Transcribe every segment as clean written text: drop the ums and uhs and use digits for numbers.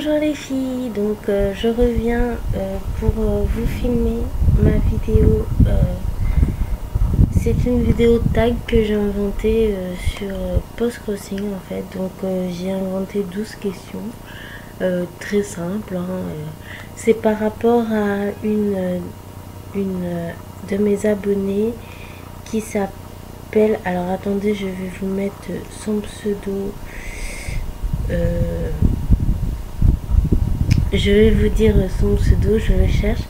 Bonjour les filles, donc je reviens pour vous filmer ma vidéo. C'est une vidéo tag que j'ai inventée sur Postcrossing en fait. Donc j'ai inventé 12 questions très simples. C'est par rapport à une de mes abonnés qui s'appelle... Alors attendez, je vais vous mettre son pseudo. Je vais vous dire son pseudo, je le cherche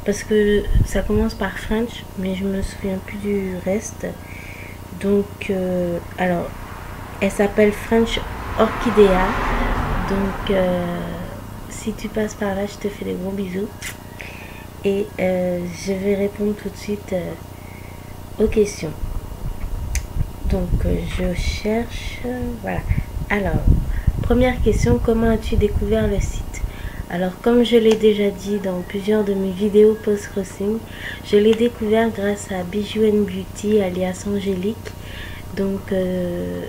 parce que ça commence par French, mais je me souviens plus du reste. Donc, alors, elle s'appelle French Orchidea. Donc, si tu passes par là, je te fais des gros bisous. Et je vais répondre tout de suite aux questions. Donc, je cherche. Voilà. Alors, première question, comment as-tu découvert le site? Alors, comme je l'ai déjà dit dans plusieurs de mes vidéos post-crossing, je l'ai découvert grâce à Bijou and Beauty, alias Angélique. Donc,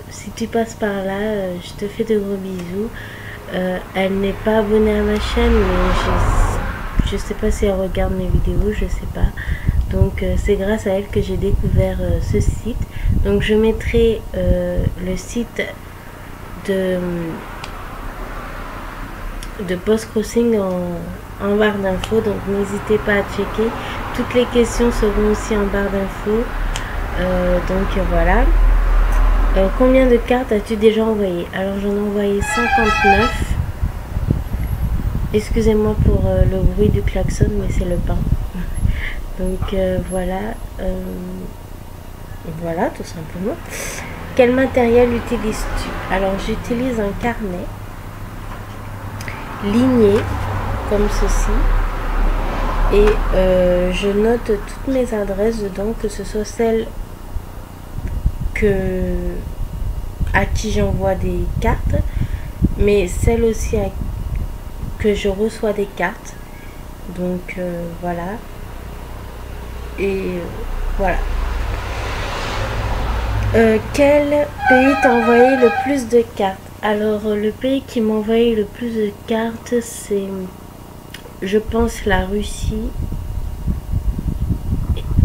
si tu passes par là, je te fais de gros bisous. Elle n'est pas abonnée à ma chaîne, mais je sais pas si elle regarde mes vidéos, je sais pas. Donc, c'est grâce à elle que j'ai découvert ce site. Donc, je mettrai le site de Postcrossing en barre d'infos, donc n'hésitez pas à checker. Toutes les questions seront aussi en barre d'infos. Donc voilà. Combien de cartes as-tu déjà envoyé? Alors j'en ai envoyé 59. Excusez-moi pour le bruit du klaxon, mais c'est le pain. Donc voilà. Voilà, tout simplement. Quel matériel utilises-tu? Alors j'utilise un carnet ligné comme ceci et je note toutes mes adresses dedans, que ce soit celles à qui j'envoie des cartes, mais celles aussi que je reçois des cartes. Donc voilà. Et voilà. Quel pays t'a envoyé le plus de cartes? Alors, le pays qui m'a envoyé le plus de cartes, c'est, je pense, la Russie,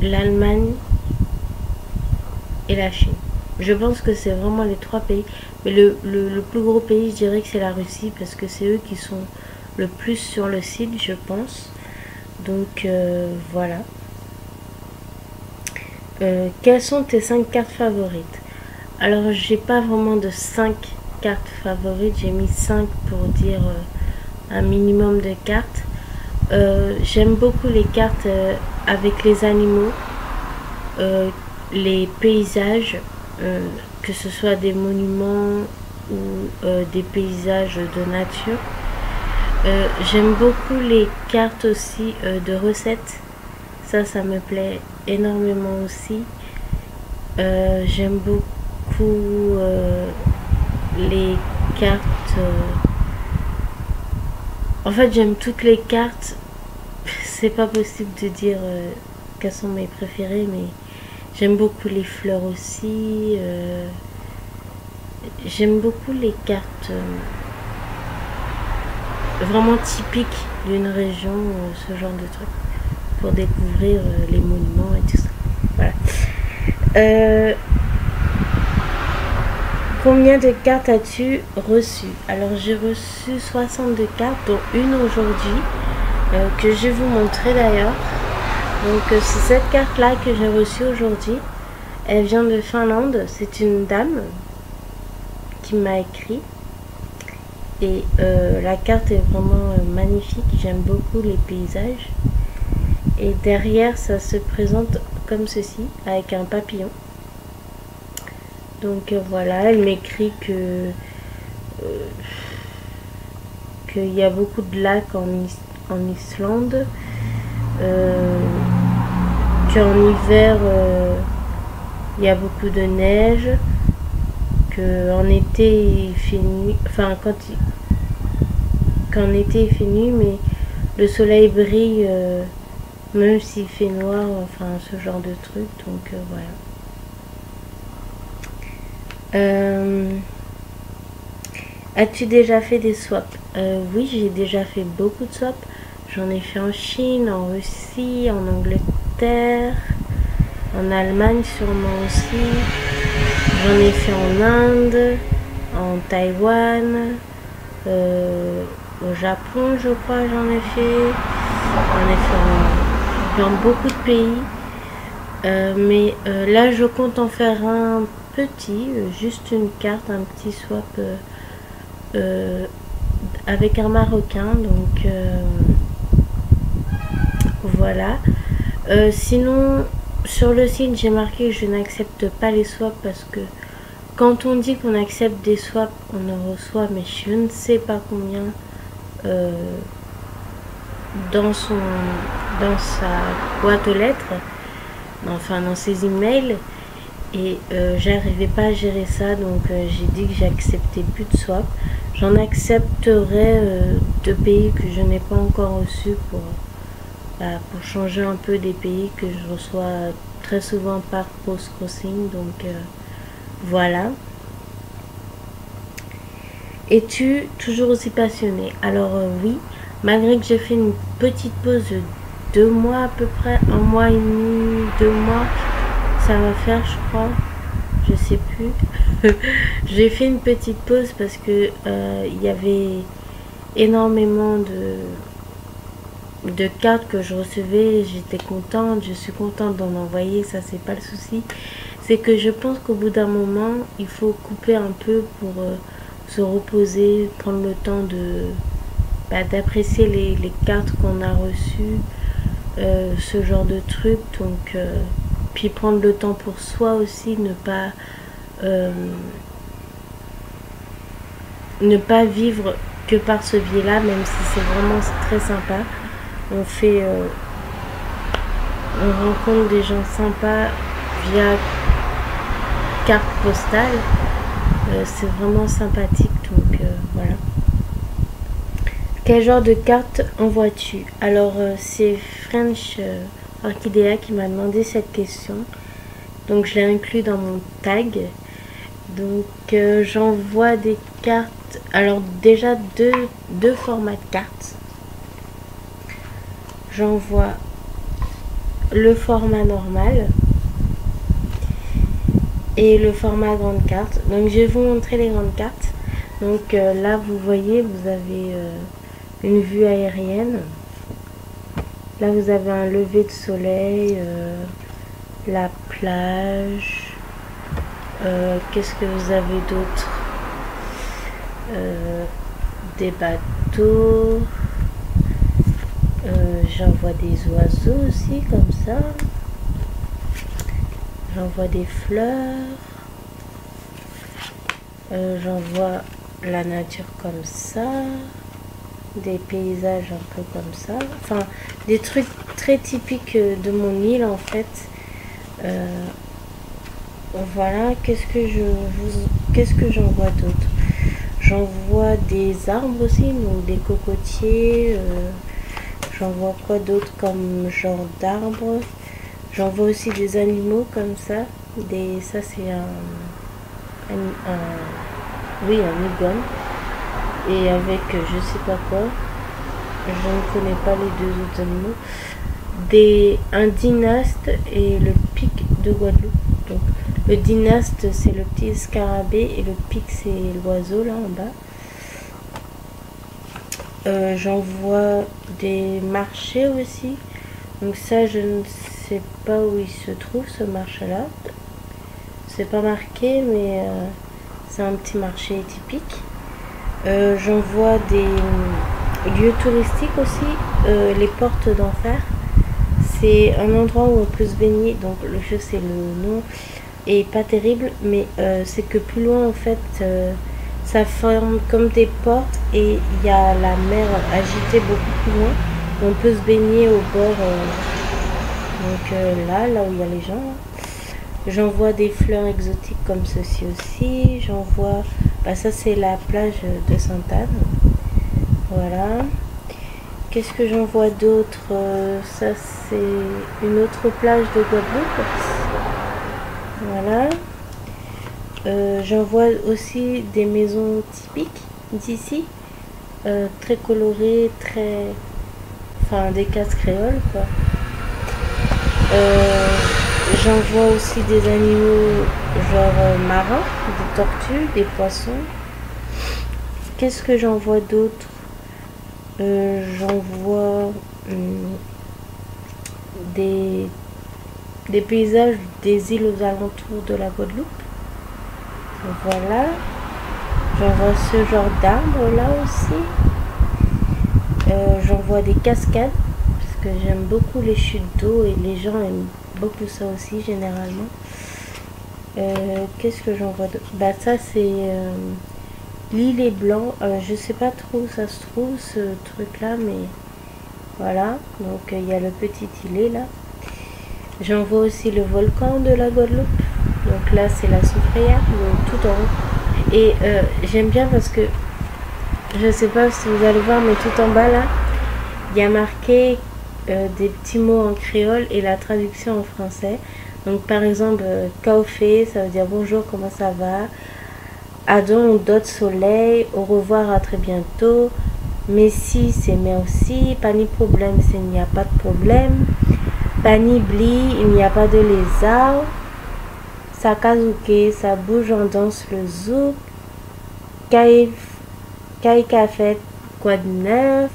l'Allemagne et la Chine. Je pense que c'est vraiment les trois pays. Mais le plus gros pays, je dirais que c'est la Russie, parce que c'est eux qui sont le plus sur le site, je pense. Donc, voilà. Quelles sont tes 5 cartes favorites? Alors, j'ai pas vraiment de 5 cartes favorites, j'ai mis 5 pour dire un minimum de cartes. J'aime beaucoup les cartes avec les animaux, les paysages, que ce soit des monuments ou des paysages de nature. J'aime beaucoup les cartes aussi de recettes, ça me plaît énormément aussi. J'aime beaucoup les cartes, en fait j'aime toutes les cartes. C'est pas possible de dire quelles sont mes préférées, mais j'aime beaucoup les fleurs aussi. J'aime beaucoup les cartes vraiment typiques d'une région, ce genre de truc, pour découvrir les monuments et tout ça. Voilà. Combien de cartes as-tu reçues? Alors j'ai reçu 62 cartes, dont une aujourd'hui, que je vais vous montrer d'ailleurs. Donc c'est cette carte là que j'ai reçue aujourd'hui. Elle vient de Finlande, c'est une dame qui m'a écrit. Et la carte est vraiment magnifique, j'aime beaucoup les paysages. Et derrière ça se présente comme ceci, avec un papillon. Donc voilà, elle m'écrit que qu'il y a beaucoup de lacs en Islande, qu'en hiver il y a beaucoup de neige, qu'en été il fait nuit, enfin qu'en été il fait nuit, mais le soleil brille même s'il fait noir, enfin ce genre de truc. Donc voilà. As-tu déjà fait des swaps? Oui, j'ai déjà fait beaucoup de swaps. J'en ai fait en Chine, en Russie, en Angleterre, en Allemagne sûrement aussi. J'en ai fait en Inde, en Taïwan, au Japon je crois j'en ai fait. J'en ai fait dans beaucoup de pays. Mais là je compte en faire un petit, juste une carte, un petit swap avec un Marocain. Donc voilà. Sinon, sur le site, j'ai marqué que je n'accepte pas les swaps parce que quand on dit qu'on accepte des swaps, on en reçoit, mais je ne sais pas combien dans sa boîte aux lettres, enfin dans ses emails. Et j'arrivais pas à gérer ça, donc j'ai dit que j'acceptais plus de swap. J'en accepterai de pays que je n'ai pas encore reçus pour changer un peu des pays que je reçois très souvent par post-crossing. Donc voilà. Es-tu toujours aussi passionné? Alors oui, malgré que j'ai fait une petite pause de 2 mois à peu près, 1 mois et demi, 2 mois, ça va faire je crois, je sais plus. J'ai fait une petite pause parce que il y avait énormément de cartes que je recevais. J'étais contente, je suis contente d'en envoyer, ça c'est pas le souci. C'est que je pense qu'au bout d'un moment il faut couper un peu pour se reposer, prendre le temps d'apprécier les cartes qu'on a reçues, ce genre de truc. Donc puis prendre le temps pour soi aussi, ne pas vivre que par ce biais-là, même si c'est vraiment très sympa. On rencontre des gens sympas via carte postale. C'est vraiment sympathique, donc voilà. Quel genre de carte envoies-tu? Alors c'est French Orchidea qui m'a demandé cette question, donc je l'ai inclus dans mon tag. Donc j'envoie des cartes, alors déjà deux formats de cartes. J'envoie le format normal et le format grande carte. Donc je vais vous montrer les grandes cartes. Donc là vous voyez, vous avez une vue aérienne. Là vous avez un lever de soleil, la plage. Qu'est-ce que vous avez d'autre? Des bateaux. J'en vois des oiseaux aussi comme ça. J'en vois des fleurs. J'en vois la nature comme ça. Des paysages un peu comme ça. Enfin, des trucs très typiques de mon île en fait. Voilà, qu'est-ce que j'en vois d'autre? J'en vois des arbres aussi, donc des cocotiers. J'en vois quoi d'autre comme genre d'arbres? J'en vois aussi des animaux comme ça. Ça c'est un iguane. Et avec je sais pas quoi. Je ne connais pas les deux autres animaux. Un dynaste et le pic de Guadeloupe. Donc le dynaste c'est le petit scarabée et le pic c'est l'oiseau là en bas. J'en vois des marchés aussi. Donc ça je ne sais pas où il se trouve ce marché là. C'est pas marqué mais c'est un petit marché typique. J'en vois des lieux touristiques aussi. Les portes d'enfer. C'est un endroit où on peut se baigner. Donc je sais le nom est pas terrible. Mais c'est que plus loin en fait... ça forme comme des portes et il y a la mer agitée beaucoup plus loin. On peut se baigner au bord. Donc là où il y a les gens. J'en vois des fleurs exotiques comme ceci aussi. J'en vois... ça c'est la plage de Sainte-Anne. Voilà. Qu'est-ce que j'en vois d'autre? Ça c'est une autre plage de Guadeloupe. Voilà. J'en vois aussi des maisons typiques. d'ici, très colorés, très, enfin des cases créoles quoi. J'en vois aussi des animaux genre marins, des tortues, des poissons. Qu'est-ce que j'en vois d'autre? J'en vois des, des paysages des îles aux alentours de la Guadeloupe. Voilà. J'en vois ce genre d'arbres là aussi. J'en vois des cascades parce que j'aime beaucoup les chutes d'eau et les gens aiment beaucoup ça aussi généralement. Qu'est-ce que j'en vois d'autre? Bah ça c'est l'île est blanc. Je sais pas trop où ça se trouve ce truc là, mais voilà. Donc il y a le petit îlet là. J'en vois aussi le volcan de la Guadeloupe. Donc là c'est la Soufrière, tout en haut. Et j'aime bien parce que je sais pas si vous allez voir, mais tout en bas là, il y a marqué des petits mots en créole et la traduction en français. Donc par exemple, Kaofé, ça veut dire bonjour, comment ça va? Adon ou d'autres soleil, au revoir, à très bientôt. Messi, c'est merci. Pas ni problème, c'est il n'y a pas de problème. Pas ni bli, il n'y a pas de lézard. Sakazuke, ça bouge, on danse le zouk. Kai café, quoi de neuf?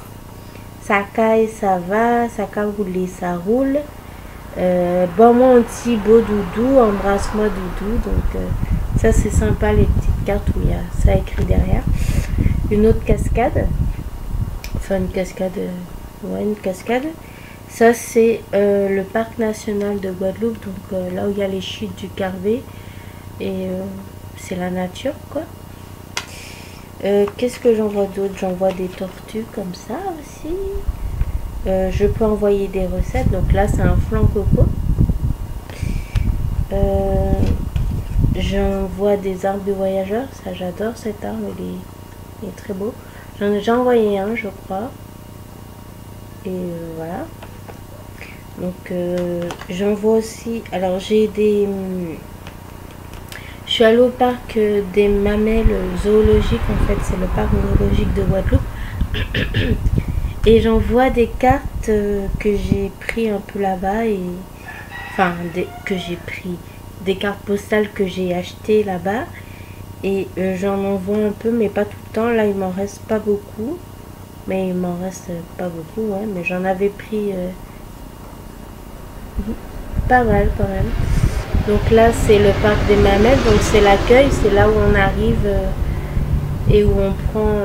Ça caille, ça va. Ça ca rouler, ça roule. Bon mon petit beau doudou, embrasse-moi doudou. Donc ça c'est sympa les petites cartes où il y a ça écrit derrière. Une autre cascade, enfin une cascade, ouais une cascade. Ça c'est le parc national de Guadeloupe, donc là où il y a les chutes du Carbet et c'est la nature quoi. Qu'est-ce que j'en vois d'autre? J'en vois des tortues comme ça aussi. Je peux envoyer des recettes. Donc là, c'est un flan coco. J'en vois des arbres de voyageurs. Ça, j'adore cet arbre. Il est très beau. J'en ai déjà envoyé un, je crois. Et voilà. Donc, j'en vois aussi. Alors, j'ai des. Je suis allée au parc des mamelles zoologiques. En fait, c'est le parc zoologique de Guadeloupe. Et j'en vois des cartes que j'ai pris un peu là-bas et enfin que j'ai pris des cartes postales que j'ai achetées là-bas et j'en envoie un peu mais pas tout le temps. Là il m'en reste pas beaucoup, mais il m'en reste pas beaucoup, ouais, mais j'en avais pris pas mal quand même. Donc là c'est le parc des mamelles, donc c'est l'accueil, c'est là où on arrive et où on prend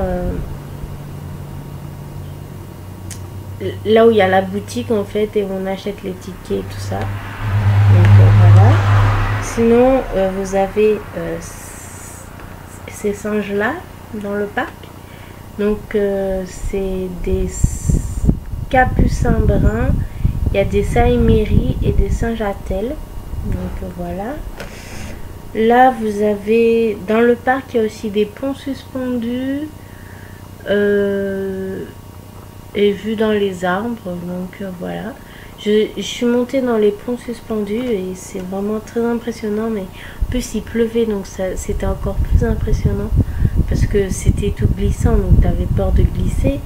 là où il y a la boutique en fait et où on achète les tickets et tout ça. Donc voilà. Sinon vous avez ces singes là dans le parc. Donc c'est des capucins bruns. Il y a des saïméris et des singes à telle. Donc voilà. Là vous avez dans le parc il y a aussi des ponts suspendus. Et vu dans les arbres, donc voilà. Je suis montée dans les ponts suspendus et c'est vraiment très impressionnant, mais en plus il pleuvait donc c'était encore plus impressionnant parce que c'était tout glissant donc t'avais peur de glisser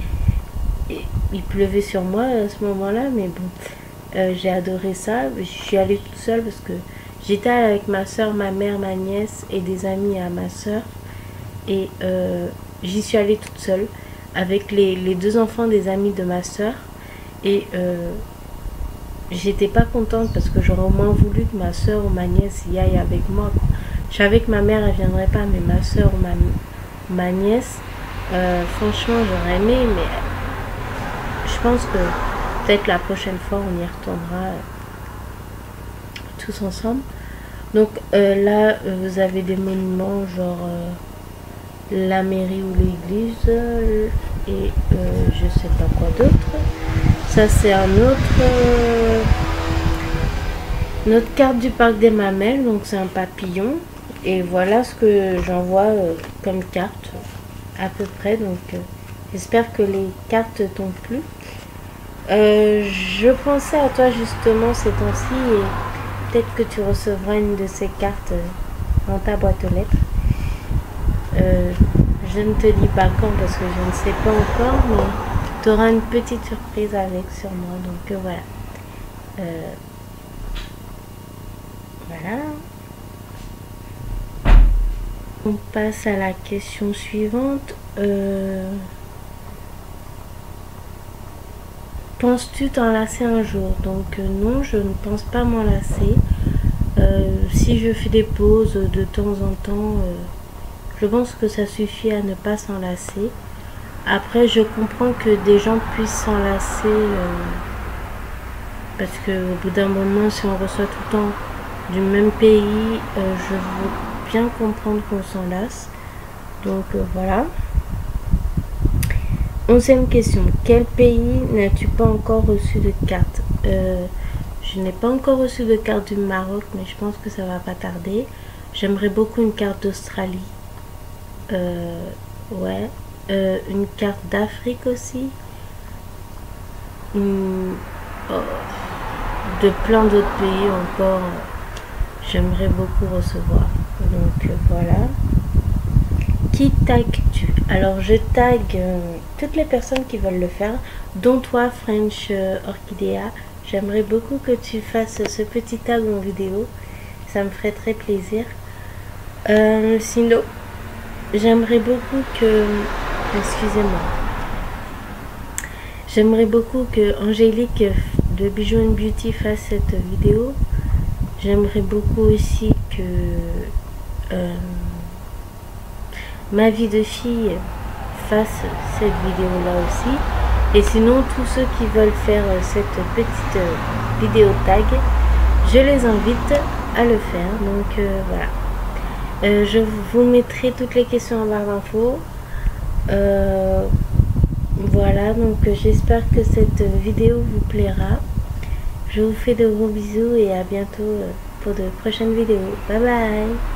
et il pleuvait sur moi à ce moment là, mais bon j'ai adoré ça. Je suis allée toute seule parce que j'étais avec ma soeur, ma mère, ma nièce et des amis à ma soeur et j'y suis allée toute seule avec les deux enfants des amis de ma soeur et j'étais pas contente parce que j'aurais au moins voulu que ma soeur ou ma nièce y aille avec moi. Je savais que ma mère elle viendrait pas, mais ma soeur ou ma nièce franchement j'aurais aimé, mais je pense que peut-être la prochaine fois on y retournera tous ensemble. Donc là vous avez des monuments genre la mairie ou l'église et je sais pas quoi d'autre. Ça c'est un autre notre carte du parc des mamelles, donc c'est un papillon et voilà ce que j'en vois comme carte à peu près. Donc j'espère que les cartes t'ont plu. Je pensais à toi justement ces temps-ci et peut-être que tu recevras une de ces cartes dans ta boîte aux lettres. je ne te dis pas quand parce que je ne sais pas encore, mais tu auras une petite surprise avec sur moi. Donc voilà. Voilà. On passe à la question suivante. Penses-tu t'enlacer un jour? Donc non, je ne pense pas m'enlacer. Si je fais des pauses de temps en temps, je pense que ça suffit à ne pas s'enlacer. Après, je comprends que des gens puissent s'enlacer parce que au bout d'un moment, si on reçoit tout le temps du même pays, je veux bien comprendre qu'on s'enlace. Donc voilà. 11e question. Quel pays n'as-tu pas encore reçu de carte? Je n'ai pas encore reçu de carte du Maroc, mais je pense que ça va pas tarder. J'aimerais beaucoup une carte d'Australie. Ouais. Une carte d'Afrique aussi. De plein d'autres pays encore. J'aimerais beaucoup recevoir. Donc voilà. Qui tagues-tu? Alors je tag toutes les personnes qui veulent le faire, dont toi French Orchidea. J'aimerais beaucoup que tu fasses ce petit tag en vidéo. Ça me ferait très plaisir. Sinon, j'aimerais beaucoup que... Excusez-moi. J'aimerais beaucoup que Angélique de Bijou and Beauty fasse cette vidéo. J'aimerais beaucoup aussi que ma vie de fille fasse cette vidéo là aussi. Et sinon, tous ceux qui veulent faire cette petite vidéo tag, je les invite à le faire. Donc voilà. Je vous mettrai toutes les questions en barre d'infos. Voilà, donc j'espère que cette vidéo vous plaira. Je vous fais de gros bisous et à bientôt pour de prochaines vidéos. Bye bye.